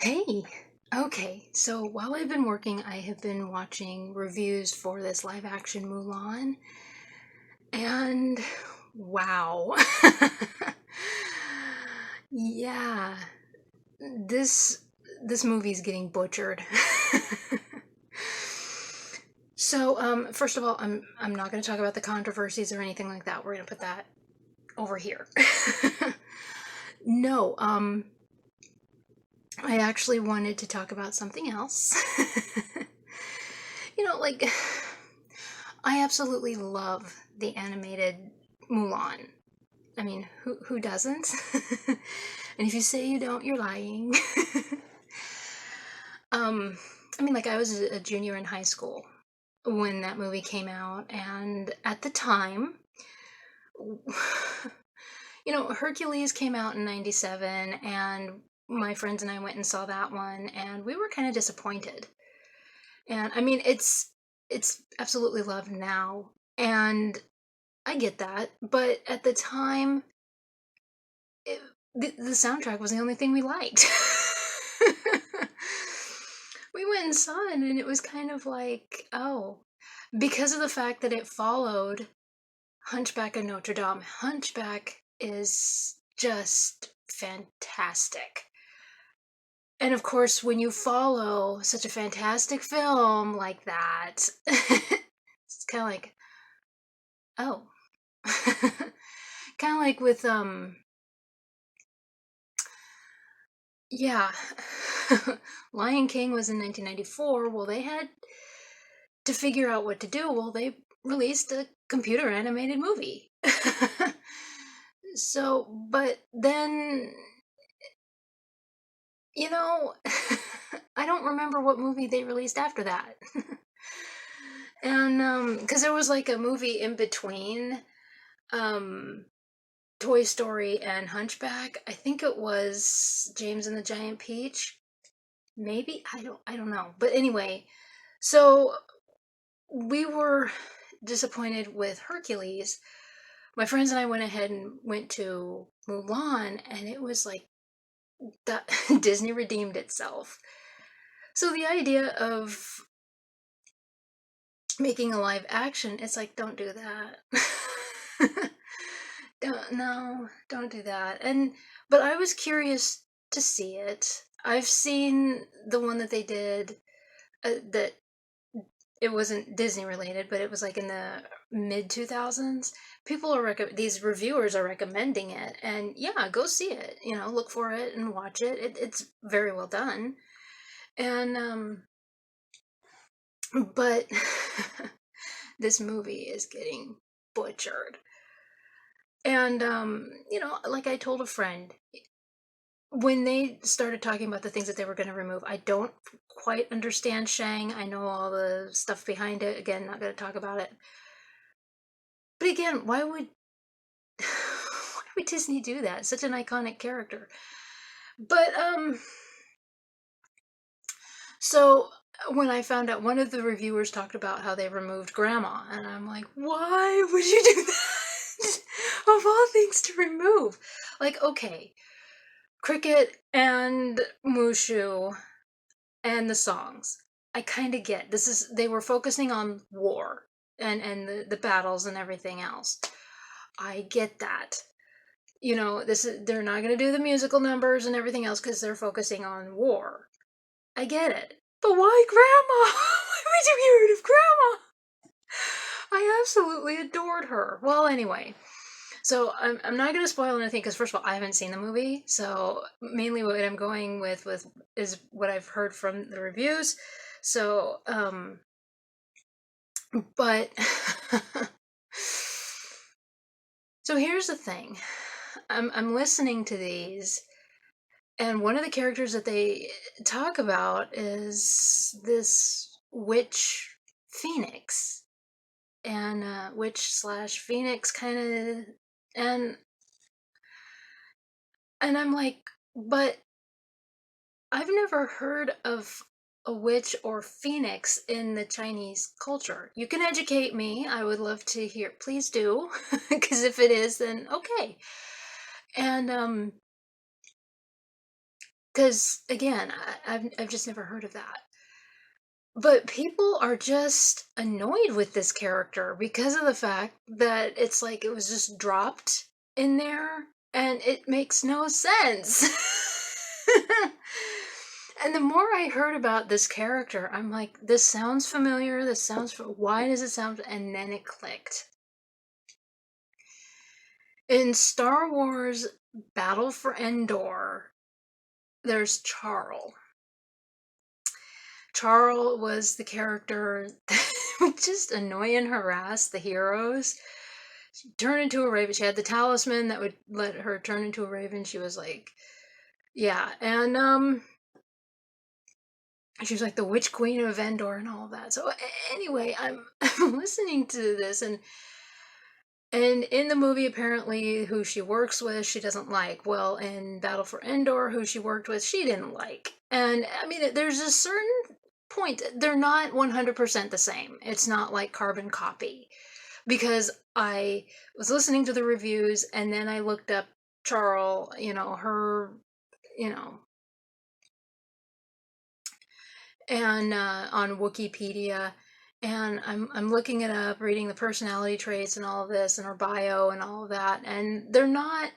Hey, okay, so while I've been working, I have been watching reviews for this live action Mulan, and wow. Yeah, this this movie's getting butchered. So, first of all, I'm not going to talk about the controversies or anything like that. We're going to put that over here. No, I actually wanted to talk about something else. Like I absolutely love the animated Mulan. I mean, who doesn't? And if you say you don't, you're lying. um, I mean, like I was a junior in high school when that movie came out, and at the time, Hercules came out in '97, and my friends and I went and saw that one, and we were kind of disappointed. And I mean, it's absolutely loved now, and I get that, but at the time, it, the soundtrack was the only thing we liked. We went and saw it, and it was kind of like, oh, because of the fact that it followed Hunchback of Notre Dame. Hunchback is just fantastic. And of course, when you follow such a fantastic film like that, it's kind of like, oh. Kind of like with yeah. Lion King was in 1994. Well, they had to figure out what to do. Well, they released a computer animated movie. So, but then, you know, I don't remember what movie they released after that. And because there was like a movie in between um Toy Story and Hunchback. I think it was James and the Giant Peach. Maybe I don't know. But anyway, so we were disappointed with Hercules. My friends and I went ahead and went to Mulan, and it was like that Disney redeemed itself. So the idea of making a live action, it's like, don't do that. Don't, no, don't do that. But I was curious to see it. I've seen the one that they did that it wasn't Disney related, but it was like in the mid 2000s. These reviewers are recommending it, and yeah, go see it. Look for it and watch it. It's very well done, and but this movie is getting butchered. And like I told a friend, when they started talking about the things that they were going to remove, I don't quite understand Shang. I know all the stuff behind it. Again, not going to talk about it. But again, why would Disney do that? Such an iconic character. But so when I found out, one of the reviewers talked about how they removed Grandma, and I'm like, why would you do that? Of all things to remove. Like, okay, Cricket and Mushu and the songs. I kind of get they were focusing on war and the battles and everything else. I get that. They're not going to do the musical numbers and everything else because they're focusing on war. I get it. But why Grandma? Why would you get rid of Grandma? I absolutely adored her. Well, anyway, so I'm not going to spoil anything because first of all, I haven't seen the movie, so mainly what I'm going with is what I've heard from the reviews. So, but so here's the thing. I'm listening to these, and one of the characters that they talk about is this witch phoenix, and witch slash phoenix kind of, and I'm like, but I've never heard of a witch or phoenix in the Chinese culture. You can educate me. I would love to hear. Please do, because if it is, then okay. And Because again, I've just never heard of that. But people are just annoyed with this character because of the fact that it's like it was just dropped in there and it makes no sense. And the more I heard about this character, I'm like, this sounds familiar. Why does it sound? And then it clicked. In Star Wars Battle for Endor, there's Charl. Charl was the character that would just annoy and harass the heroes. She turned into a raven. She had the talisman that would let her turn into a raven. She was like, yeah, and she was like the witch queen of Endor and all of that. So anyway, I'm listening to this, and in the movie, apparently, who she works with, she doesn't like. Well, in Battle for Endor, who she worked with, she didn't like. And I mean, there's a certain point, they're not 100% the same. It's not like carbon copy. Because I was listening to the reviews and then I looked up Charl, her, you know, and on Wikipedia, and I'm looking it up, reading the personality traits and all of this, and her bio and all of that, and they're not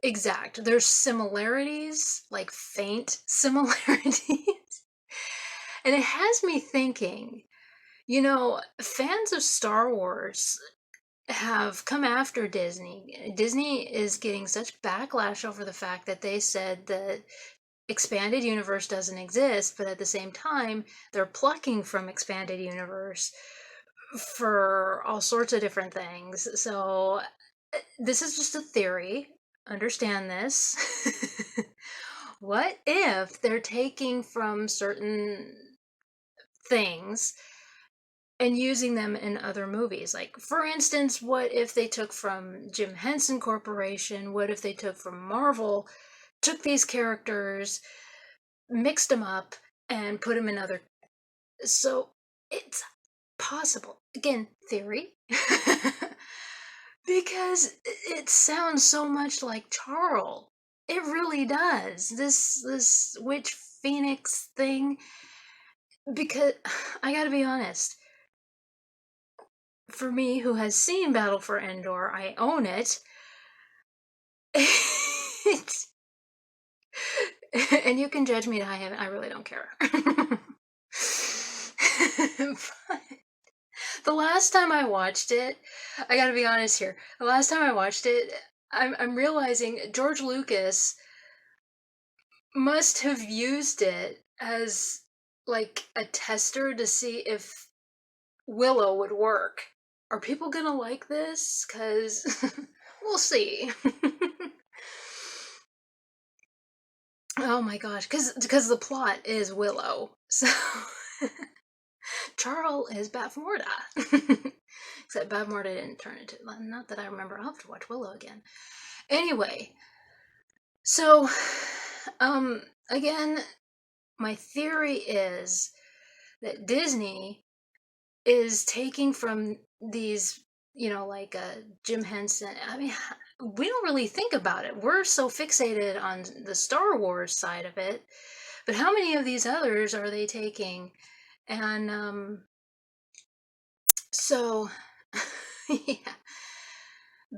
exact. There's similarities, like faint similarities, and it has me thinking. Fans of Star Wars have come after Disney. Disney is getting such backlash over the fact that they said that expanded universe doesn't exist, but at the same time, they're plucking from expanded universe for all sorts of different things. So this is just a theory. Understand this. What if they're taking from certain things and using them in other movies? Like, for instance, what if they took from Jim Henson Corporation? What if they took from Marvel, took these characters, mixed them up, and put them in other. So it's possible. Again, theory. Because it sounds so much like Charl. It really does. This witch phoenix thing. Because I gotta be honest, for me who has seen Battle for Endor, I own it. It's, and you can judge me. I really don't care. But the last time I watched it, I gotta be honest here. The last time I watched it, I'm realizing George Lucas must have used it as like a tester to see if Willow would work. Are people gonna like this? Cause we'll see. Oh my gosh, because the plot is Willow, so Charl is Bavmorda. Except Bavmorda didn't turn into. Not that I remember. I'll have to watch Willow again. Anyway, so again, my theory is that Disney is taking from these, like Jim Henson. I mean, we don't really think about it. We're so fixated on the Star Wars side of it, but how many of these others are they taking? And so, yeah,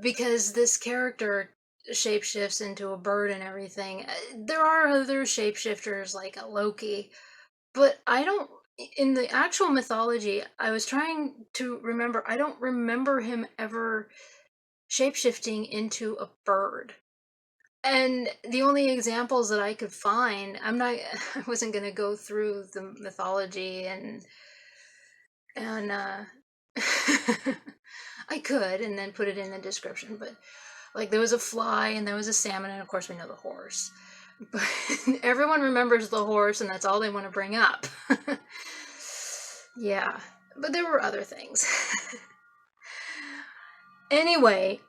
because this character shapeshifts into a bird and everything. There are other shapeshifters like a Loki, but I don't. In the actual mythology, I was trying to remember. I don't remember him ever shapeshifting into a bird. And the only examples that I could find, I wasn't going to go through the mythology and I could and then put it in the description, but like there was a fly and there was a salmon, and of course we know the horse. But everyone remembers the horse, and that's all they want to bring up. Yeah, but there were other things. Anyway,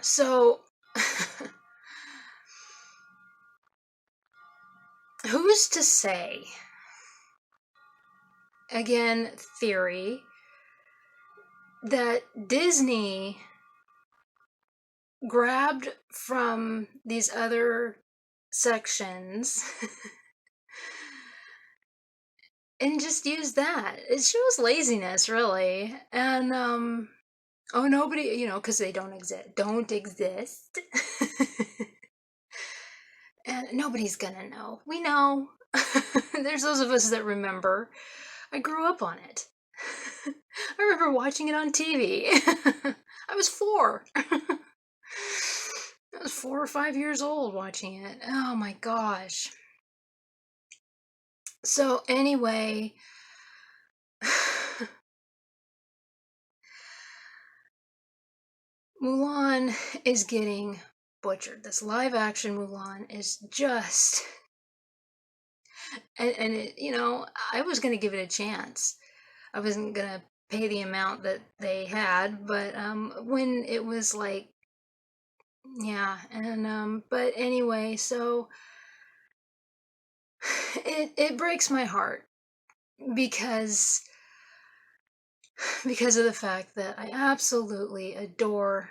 so who's to say? Again, theory that Disney grabbed from these other sections and just used that. It shows laziness, really. And oh, nobody, because they don't exist. And nobody's gonna know. We know. There's those of us that remember. I grew up on it. I remember watching it on TV. I was 4. I was 4 or 5 years old watching it. Oh my gosh. So anyway, Mulan is getting butchered. This live action Mulan is just, and it, I was going to give it a chance. I wasn't going to pay the amount that they had, but when it was like, yeah, and but anyway, so it breaks my heart because of the fact that I absolutely adore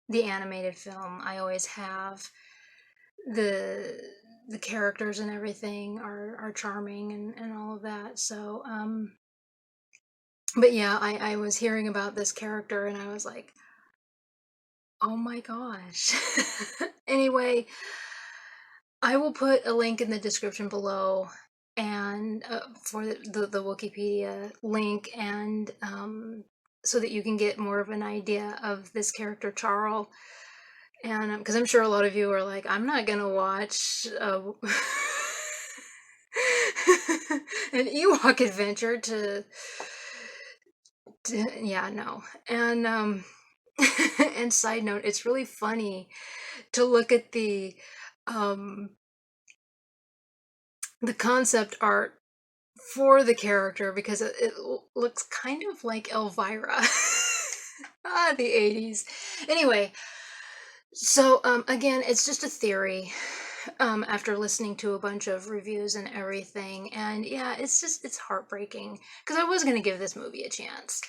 the animated film. I always have. The the characters and everything are charming and all of that. So but yeah, I was hearing about this character and I was like, oh my gosh. Anyway, I will put a link in the description below and for the Wikipedia link, and so that you can get more of an idea of this character Charles. And because I'm sure a lot of you are like, I'm not gonna watch an Ewok adventure yeah, no. And and side note, it's really funny to look at um the concept art for the character, because it looks kind of like Elvira. The 80s. Anyway, so again, it's just a theory. After listening to a bunch of reviews and everything, and yeah, it's heartbreaking because I was gonna give this movie a chance.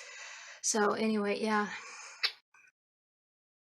So anyway, yeah.